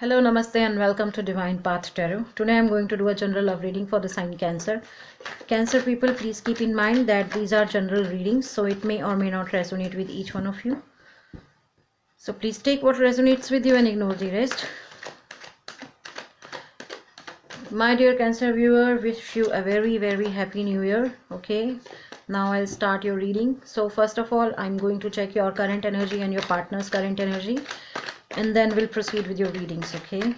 Hello, Namaste, and welcome to Divine Path Tarot. Today I'm going to do a general love reading for the sign Cancer. Cancer people, please keep in mind that these are general readings, so it may or may not resonate with each one of you. So please take what resonates with you and ignore the rest. My dear Cancer viewer, wish you a very, very happy new year. Okay, now I'll start your reading. So first of all, I'm going to check your current energy and your partner's current energy, and then we'll proceed with your readings. Okay.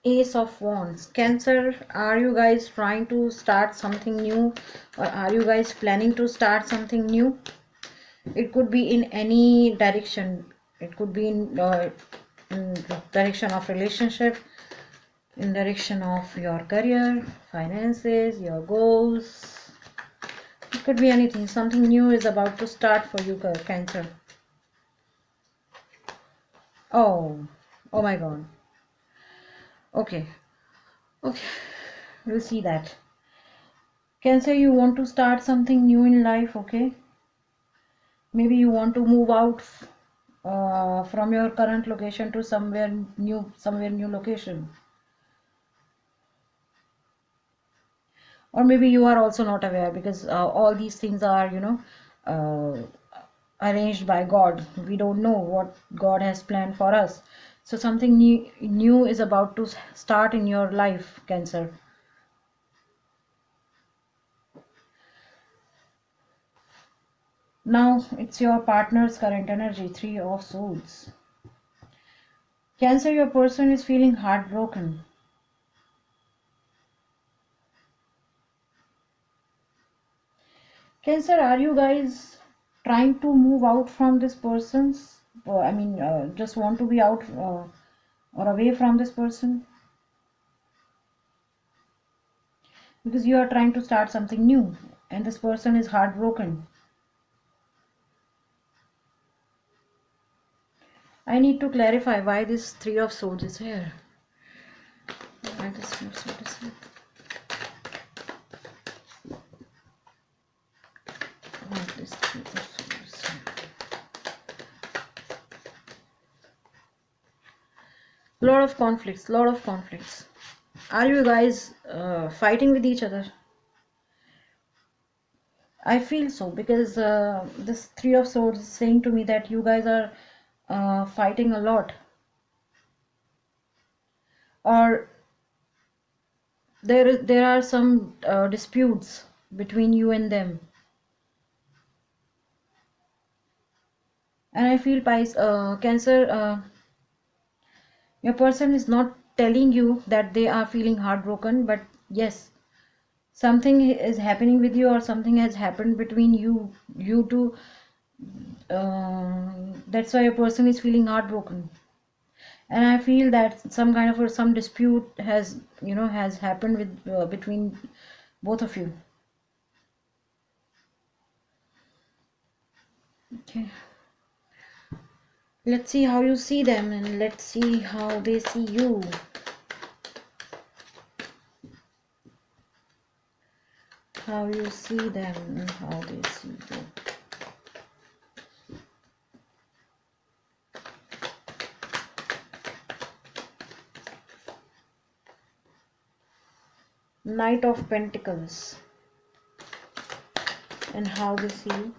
Ace of Wands. Cancer, are you guys trying to start something new, or are you guys planning to start something new? It could be in any direction. It could be in direction of relationship, in direction of your career, finances, your goals. It could be anything. Something new is about to start for you, Cancer. Oh my God. Okay, we'll see that. Cancer, you want to start something new in life, okay? Maybe you want to move out from your current location to somewhere new location. Or maybe you are also not aware, because all these things are, arranged by God. We don't know what God has planned for us. So something new is about to start in your life, Cancer. Now it's your partner's current energy, Three of Swords. Cancer, your person is feeling heartbroken. Cancer, are you guys trying to move out from this person's? Just want to be out or away from this person? Because you are trying to start something new and this person is heartbroken. I need to clarify why this Three of Swords is here. Why this Three of Swords is here? Why this Three of Swords is here? Lot of conflicts. Are you guys fighting with each other? I feel so, because this Three of Swords is saying to me that you guys are fighting a lot, or there are some disputes between you and them. And I feel, Cancer, your person is not telling you that they are feeling heartbroken, but yes, something is happening with you, or something has happened between you two. That's why your person is feeling heartbroken. And I feel that some kind of some dispute has happened with between both of you. Okay, let's see how you see them, and let's see how they see you. How you see them and how they see you. Knight of Pentacles and how they see you.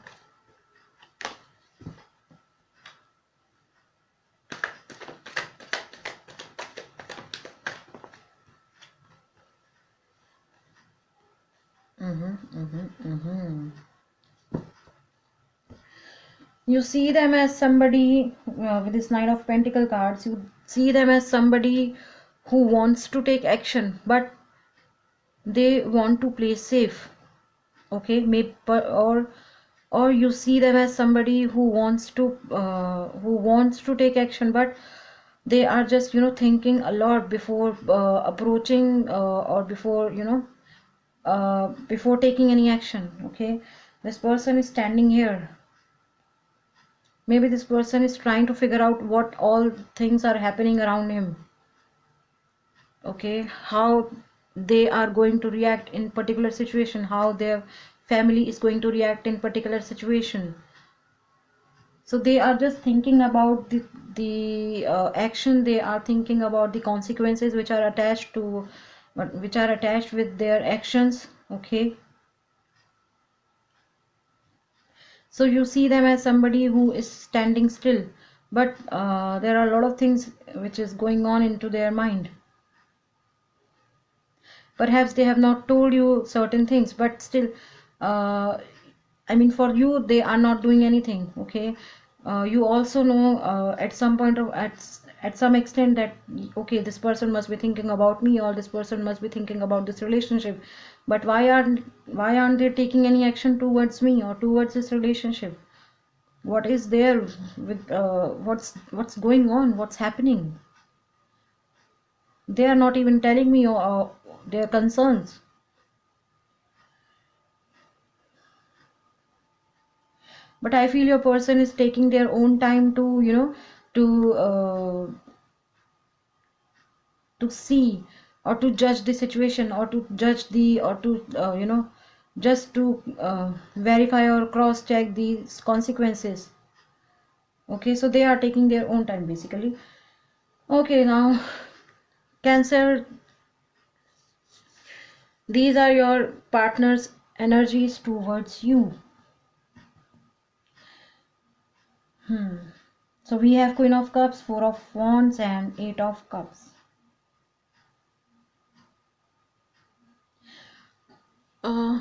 You see them as somebody, with this Knight of Pentacle cards, you see them as somebody who wants to take action, but they want to play safe. Okay, maybe, or you see them as somebody who wants to take action, but they are just thinking a lot before approaching, or before taking any action. Okay, this person is standing here. Maybe this person is trying to figure out what all things are happening around him. okay, how they are going to react in particular situation, how their family is going to react in particular situation. So they are just thinking about the action, they are thinking about the consequences which are attached to, which are attached with their actions, okay. So you see them as somebody who is standing still, but there are a lot of things which is going on into their mind. Perhaps they have not told you certain things, but still, uh, I mean, for you they are not doing anything, okay. You also know at some point of at some extent that okay, this person must be thinking about me, or this person must be thinking about this relationship, but why aren't they taking any action towards me or towards this relationship? What is there with what's going on, what's happening? They are not even telling me their concerns. But I feel your person is taking their own time to, to uh, to see, or to judge the situation, or to judge the, or to just to verify or cross check these consequences. Okay, so they are taking their own time basically. Okay, now Cancer, these are your partner's energies towards you. So we have Queen of Cups, Four of Wands, and Eight of Cups. Uh,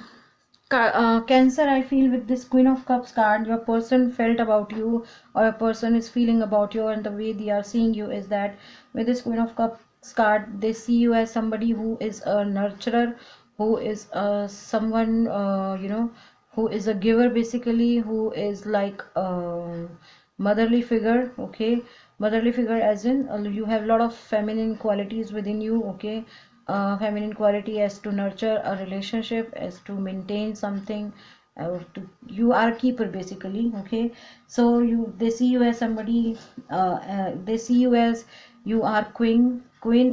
Cancer, I feel with this Queen of Cups card, your person felt about you, or a person is feeling about you, and the way they are seeing you is that with this Queen of Cups card, they see you as somebody who is a nurturer, who is someone, who is a giver basically, who is like a motherly figure, okay. Motherly figure as in you have a lot of feminine qualities within you, okay. Feminine quality as to nurture a relationship, as to maintain something, you are a keeper basically, okay. So they see you as somebody, they see you as you are queen,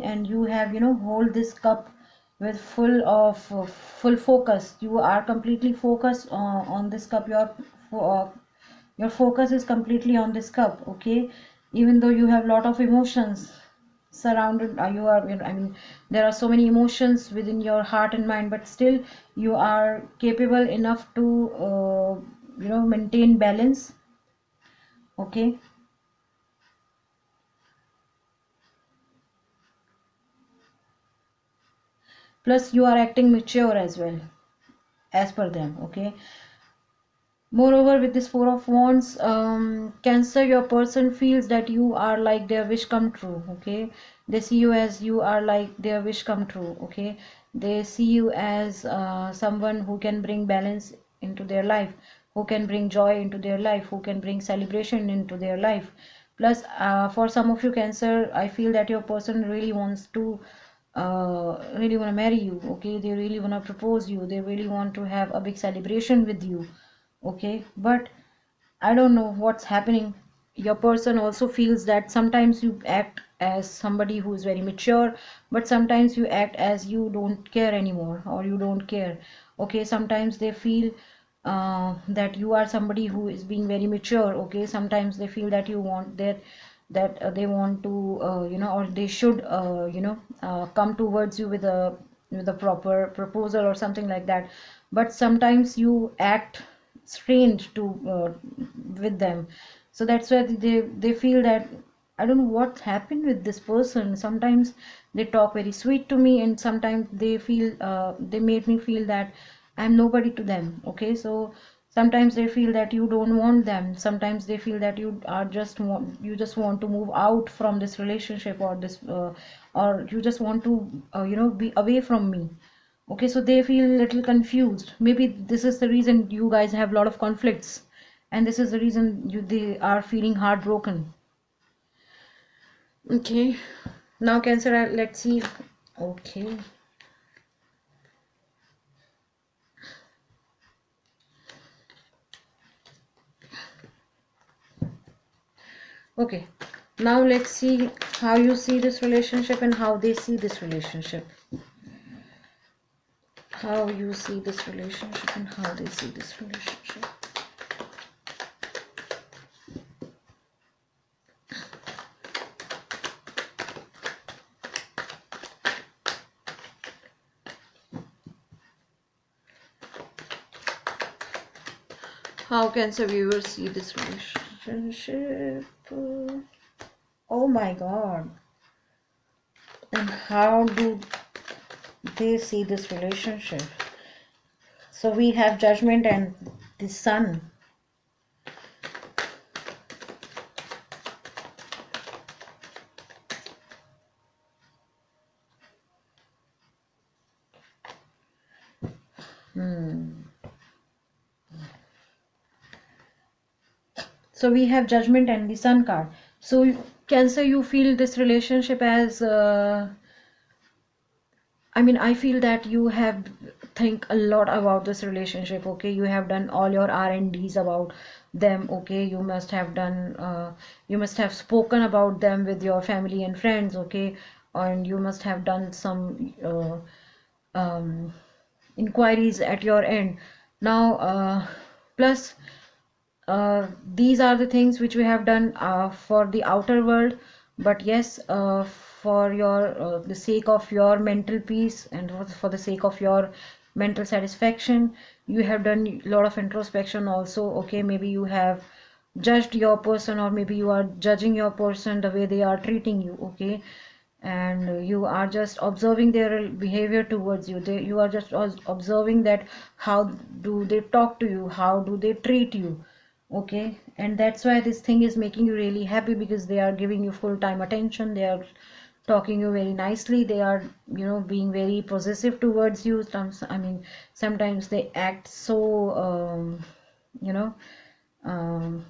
and you have, hold this cup with full focus. You are completely focused on this cup. Your focus is completely on this cup, okay. Even though you have a lot of emotions surrounded, you are, I mean, there are so many emotions within your heart and mind, but still you are capable enough to maintain balance, okay. Plus you are acting mature as well, as per them, okay. Moreover, with this Four of Wands, Cancer, your person feels that you are like their wish come true, okay. They see you as you are like their wish come true, okay. They see you as someone who can bring balance into their life, who can bring joy into their life, who can bring celebration into their life. Plus, for some of you Cancer, I feel that your person really want to marry you, okay. They really want to propose you, they really want to have a big celebration with you, okay. But I don't know what's happening. Your person also feels that sometimes you act as somebody who is very mature, but sometimes you act as you don't care anymore, or you don't care, okay. Sometimes they feel that you are somebody who is being very mature, okay. Sometimes they feel that you want that they want to or they should come towards you with a proper proposal or something like that. But sometimes you act strange to with them. So that's why they feel that I don't know what happened with this person. Sometimes they talk very sweet to me, and sometimes they feel they made me feel that I'm nobody to them, okay. So sometimes they feel that you don't want them, sometimes they feel that you just want to move out from this relationship, or this or you just want to be away from me, okay. So they feel a little confused. Maybe this is the reason you guys have a lot of conflicts, and this is the reason they are feeling heartbroken, okay. Now Cancer, let's see. Okay, okay. Now let's see how you see this relationship and how they see this relationship. How you see this relationship and how they see this relationship. How Cancer viewers see this relationship? Oh my God. And how do they see this relationship? So we have Judgment and the Sun. So we have Judgment and the Sun card. So Cancer, you feel this relationship as I mean, I feel that you have think a lot about this relationship. Okay, you have done all your R&Ds about them. Okay, you must have done you must have spoken about them with your family and friends. Okay, and you must have done some inquiries at your end. Now plus these are the things which we have done for the outer world, but yes, for your the sake of your mental peace and for the sake of your mental satisfaction, you have done a lot of introspection also. Okay, maybe you have judged your person, or maybe you are judging your person the way they are treating you. Okay, and you are just observing their behavior towards you. You are just observing that how do they talk to you, how do they treat you. Okay, and that's why this thing is making you really happy, because they are giving you full-time attention, they are talking you very nicely, they are, you know, being very possessive towards you. I mean, sometimes they act so you know um,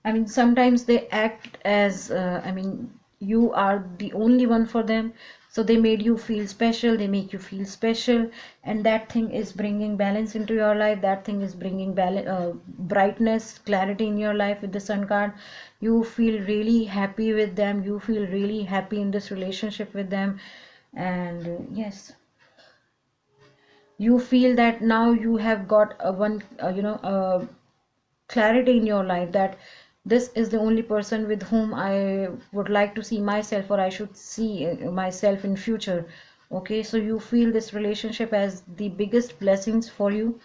I mean, sometimes they act as, I mean, you are the only one for them. So they made you feel special, they make you feel special, and that thing is bringing balance into your life. That thing is bringing brightness, clarity in your life with the Sun card. You feel really happy with them, you feel really happy in this relationship with them, and yes, you feel that now you have got a one, clarity in your life, that this is the only person with whom I would like to see myself, or I should see myself in future. Okay, so you feel this relationship as the biggest blessings for you.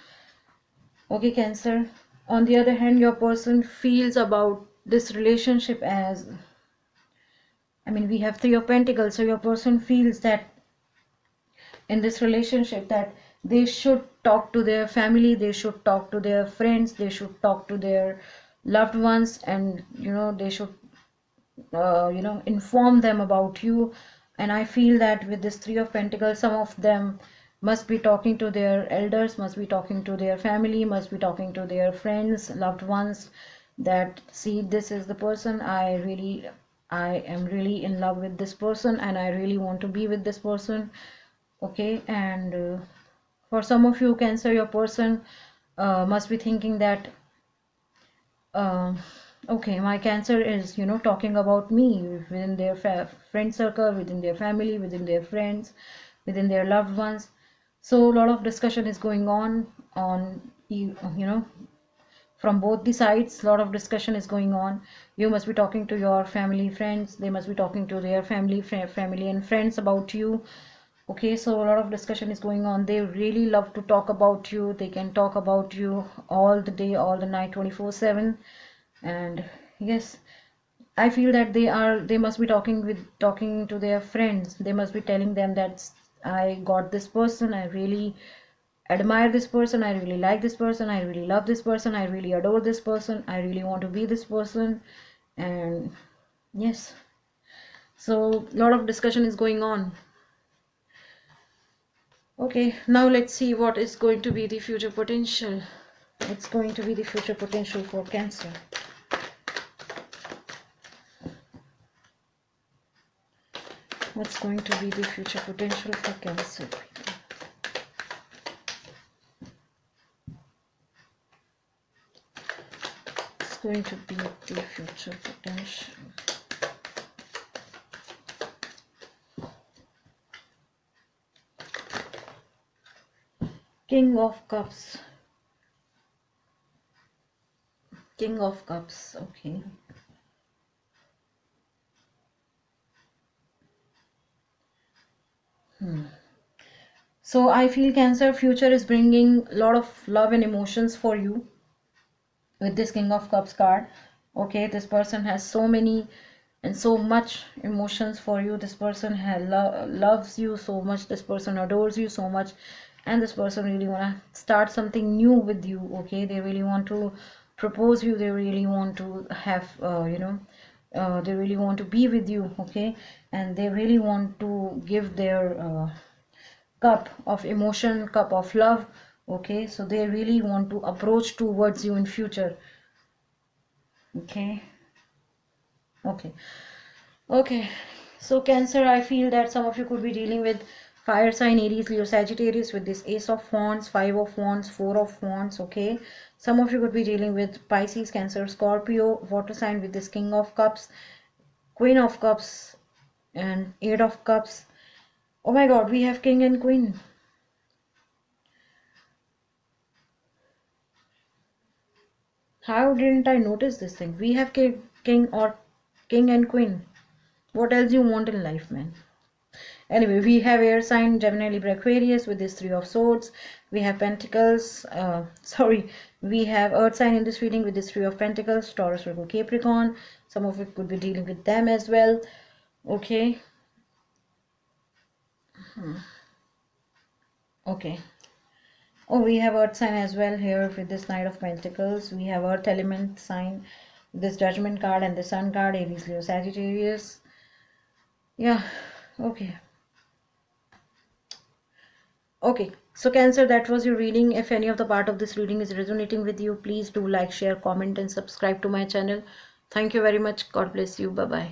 Okay, Cancer. On the other hand, your person feels about this relationship as, I mean, we have Three of Pentacles, so your person feels that in this relationship that they should talk to their family, they should talk to their friends, they should talk to their loved ones, and you know, they should inform them about you. And I feel that with this Three of Pentacles, some of them must be talking to their elders, must be talking to their family, must be talking to their friends, loved ones, that see, this is the person I am really in love with this person, and I really want to be with this person. Okay, and for some of you, Cancer, your person must be thinking that uh, okay, my Cancer is, you know, talking about me within their friend circle, within their family, within their friends, within their loved ones. So a lot of discussion is going on you know, from both the sides. A lot of discussion is going on. You must be talking to your family, friends, they must be talking to their family and friends about you. Okay, so a lot of discussion is going on. They really love to talk about you. They can talk about you all the day, all the night, 24/7. And yes, I feel that they must be talking to their friends. They must be telling them that I got this person, I really admire this person, I really like this person, I really love this person, I really adore this person, I really want to be this person. And yes, so a lot of discussion is going on. Okay, now let's see what is going to be the future potential. It's going to be the future potential for Cancer. What's going to be the future potential for Cancer? going to be the future potential? King of Cups. King of Cups, okay. So I feel Cancer future is bringing a lot of love and emotions for you with this King of Cups card. Okay, this person has so many and so much emotions for you. This person loves you so much. This person adores you so much, and this person really want to start something new with you. Okay, they really want to propose you. They really want to have they really want to be with you. Okay, and they really want to give their cup of emotion, cup of love. Okay, so they really want to approach towards you in future. Okay, okay, okay. So Cancer, I feel that some of you could be dealing with fire sign, Aries, Leo, Sagittarius, with this Ace of Wands, Five of Wands, Four of Wands. Okay, some of you could be dealing with Pisces, Cancer, Scorpio, water sign, with this King of Cups, Queen of Cups, and Eight of Cups. Oh my God, we have King and Queen. How didn't I notice this thing? We have king or king and queen. What else you want in life, man? Anyway, we have air sign Gemini, Libra, Aquarius with this Three of Swords. We have Pentacles. We have Earth sign in this reading with this Three of Pentacles, Taurus, Virgo, Capricorn. Some of it could be dealing with them as well. Okay. Okay. Oh, we have Earth sign as well here with this Knight of Pentacles. We have Earth element sign, this Judgment card, and the Sun card, Aries, Leo, Sagittarius. Yeah, okay. Okay, so Cancer, that was your reading. If any of the part of this reading is resonating with you, please do like, share, comment, and subscribe to my channel. Thank you very much. God bless you. Bye-bye.